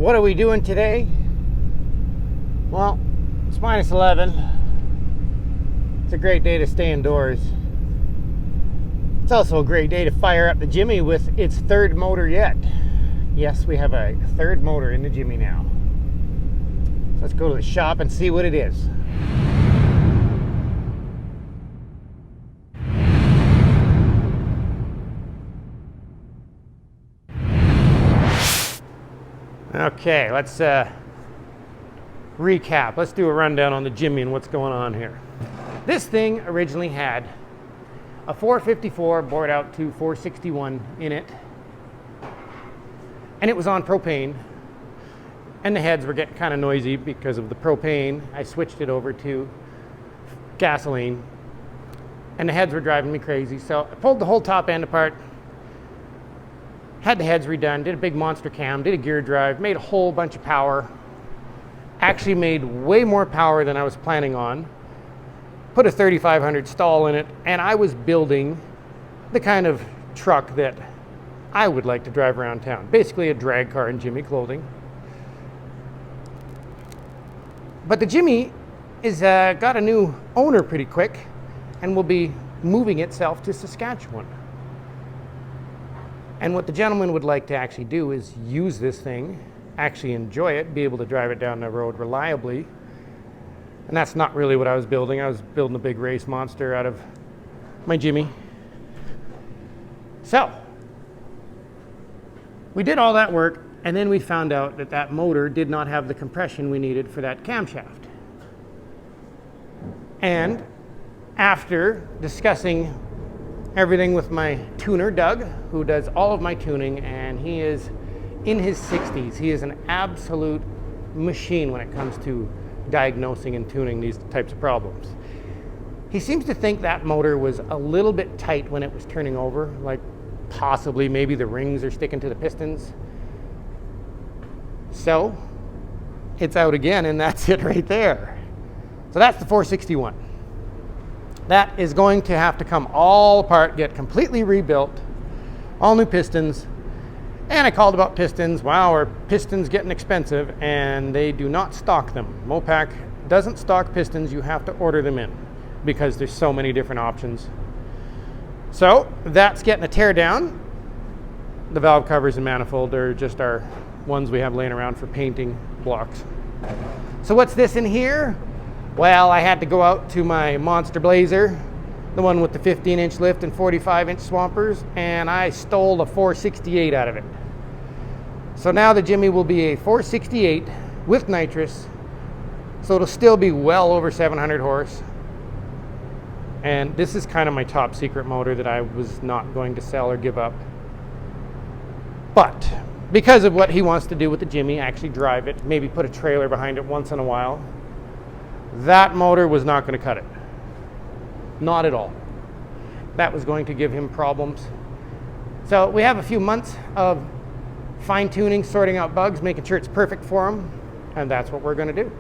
What are we doing today? Well, it's minus 11. It's a great day to stay indoors. It's also a great day to fire up the Jimmy with its third motor yet. Yes, we have a third motor in the Jimmy now. So let's go to the shop and see what it is. Okay, let's recap. Let's do a rundown on the Jimmy and what's going on here. This thing originally had a 454 bored out to 461 in it, and it was on propane, and the heads were getting kind of noisy because of the propane. I switched it over to gasoline, and the heads were driving me crazy, so I pulled the whole top end apart, had the heads redone, did a big monster cam, did a gear drive, made a whole bunch of power, actually made way more power than I was planning on, put a 3500 stall in it, and I was building the kind of truck that I would like to drive around town. Basically a drag car in Jimmy clothing. But the Jimmy is got a new owner pretty quick and will be moving itself to Saskatchewan. And what the gentleman would like to actually do is use this thing, actually enjoy it, be able to drive it down the road reliably. And that's not really what I was building. I was building a big race monster out of my Jimmy. So, we did all that work, and then we found out that that motor did not have the compression we needed for that camshaft. And after discussing everything with my tuner, Doug, who does all of my tuning, and he is in his 60s. He is an absolute machine when it comes to diagnosing and tuning these types of problems. He seems to think that motor was a little bit tight when it was turning over, like possibly maybe the rings are sticking to the pistons. So it's out again, and that's it right there. So that's the 461. That is going to have to come all apart, get completely rebuilt, all new pistons. And I called about pistons. Wow, are pistons getting expensive? And they do not stock them. Mopac doesn't stock pistons. You have to order them in because there's so many different options. So that's getting a tear down. The valve covers and manifold are just our ones we have laying around for painting blocks. So what's this in here? Well, I had to go out to my Monster Blazer, the one with the 15-inch lift and 45-inch swampers, and I stole a 468 out of it. So now the Jimmy will be a 468 with nitrous, so it'll still be well over 700 horse. And this is kind of my top secret motor that I was not going to sell or give up. But because of what he wants to do with the Jimmy, actually drive it, maybe put a trailer behind it once in a while, that motor was not going to cut it. Not at all. That was going to give him problems. So we have a few months of fine-tuning, sorting out bugs, making sure it's perfect for him, and that's what we're going to do.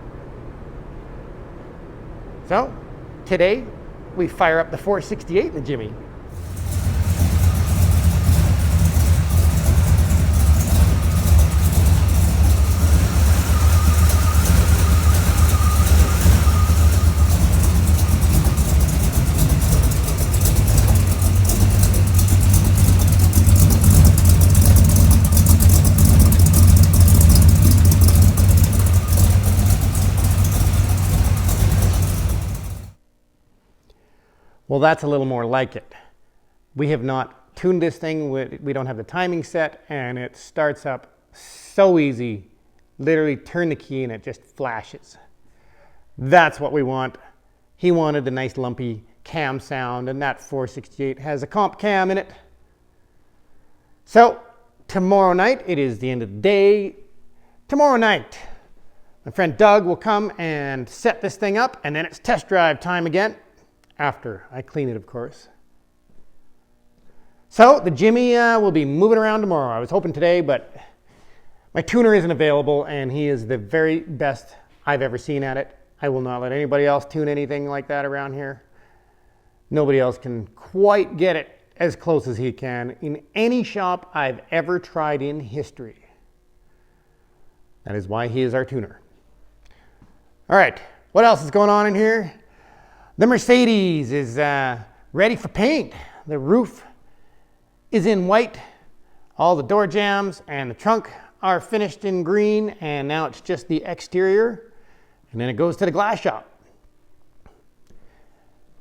So today we fire up the 468 in the Jimmy. Well, that's a little more like it. We have not tuned this thing. We don't have the timing set, and it starts up so easy. Literally turn the key and it just flashes. That's what we want. He wanted the nice lumpy cam sound, and that 468 has a comp cam in it. So tomorrow night, it is the end of the day. Tomorrow night, my friend Doug will come and set this thing up, and then it's test drive time again. After I clean it, of course. So the Jimmy will be moving around tomorrow. I was hoping today, but my tuner isn't available, and he is the very best I've ever seen at it. I will not let anybody else tune anything like that around here. Nobody else can quite get it as close as he can in any shop I've ever tried in history. That is why he is our tuner. All right, what else is going on in here? The Mercedes is ready for paint. The roof is in white. All the door jambs and the trunk are finished in green, and now it's just the exterior, and then it goes to the glass shop.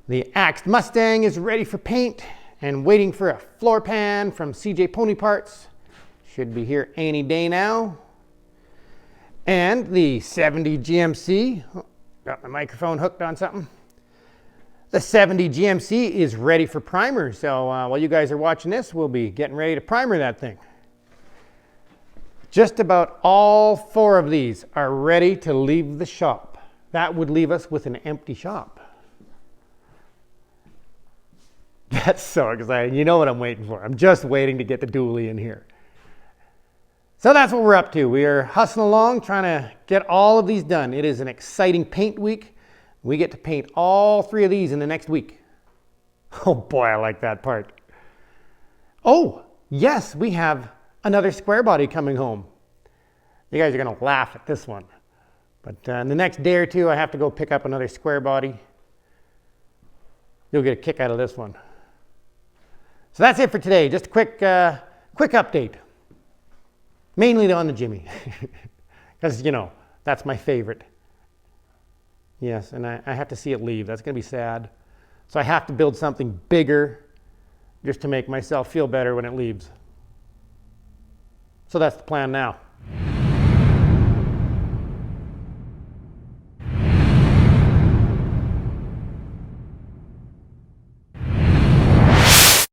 The Axed Mustang is ready for paint and waiting for a floor pan from CJ Pony Parts. Should be here any day now. And the 70 GMC, got my microphone hooked on something. The 70 GMC is ready for primer. So while you guys are watching this, we'll be getting ready to primer that thing. Just about all 4 of these are ready to leave the shop. That would leave us with an empty shop. That's so exciting. You know what I'm waiting for. I'm just waiting to get the dually in here. So that's what we're up to. We are hustling along, trying to get all of these done. It is an exciting paint week. We get to paint all 3 of these in the next week. Oh boy, I like that part. Oh, yes, we have another Squarebody coming home. You guys are going to laugh at this one. But in the next day or 2, I have to go pick up another Squarebody. You'll get a kick out of this one. So that's it for today. Just a quick update. Mainly on the Jimmy. Because, you know, that's my favorite. Yes, and I have to see it leave. That's going to be sad. So I have to build something bigger just to make myself feel better when it leaves. So that's the plan now.